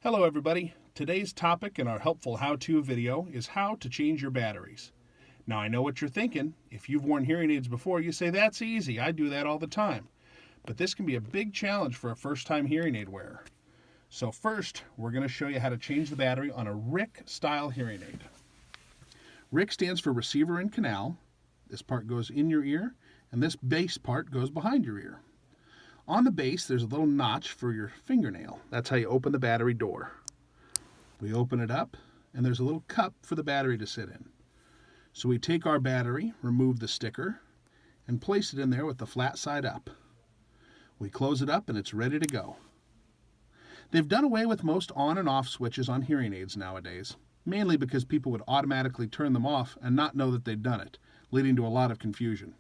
Hello everybody. Today's topic in our helpful how-to video is how to change your batteries. Now I know what you're thinking. If you've worn hearing aids before, you say that's easy. I do that all the time. But this can be a big challenge for a first-time hearing aid wearer. So first, we're going to show you how to change the battery on a RIC style hearing aid. RIC stands for receiver and canal. This part goes in your ear, and this base part goes behind your ear. On the base, there's a little notch for your fingernail. That's how you open the battery door. We open it up, and there's a little cup for the battery to sit in. So we take our battery, remove the sticker, and place it in there with the flat side up. We close it up, and it's ready to go. They've done away with most on and off switches on hearing aids nowadays, mainly because people would automatically turn them off and not know that they'd done it, leading to a lot of confusion.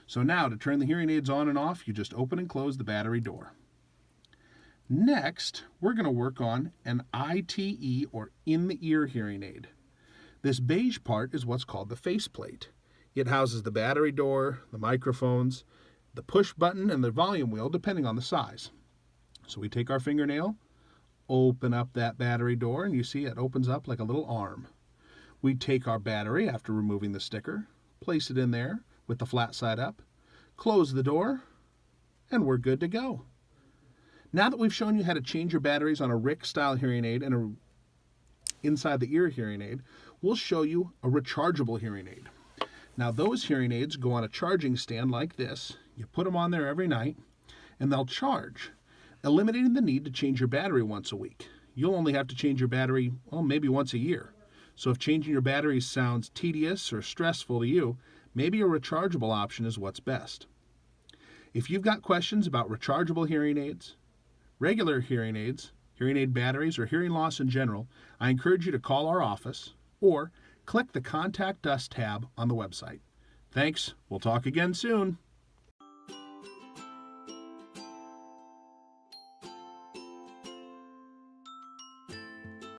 So now, to turn the hearing aids on and off, you just open and close the battery door. Next, we're going to work on an ITE, or in-the-ear hearing aid. This beige part is what's called the faceplate. It houses the battery door, the microphones, the push button, and the volume wheel, depending on the size. So we take our fingernail, open up that battery door, and you see it opens up like a little arm. We take our battery after removing the sticker, place it in there with the flat side up, close the door, and we're good to go. Now that we've shown you how to change your batteries on a RIC style hearing aid and a inside the ear hearing aid, we'll show you a rechargeable hearing aid. Now those hearing aids go on a charging stand like this. You put them on there every night and they'll charge, eliminating the need to change your battery once a week. You'll only have to change your battery, well, maybe once a year. So if changing your batteries sounds tedious or stressful to you, maybe a rechargeable option is what's best. If you've got questions about rechargeable hearing aids, regular hearing aids, hearing aid batteries, or hearing loss in general, I encourage you to call our office or click the Contact Us tab on the website. Thanks. We'll talk again soon.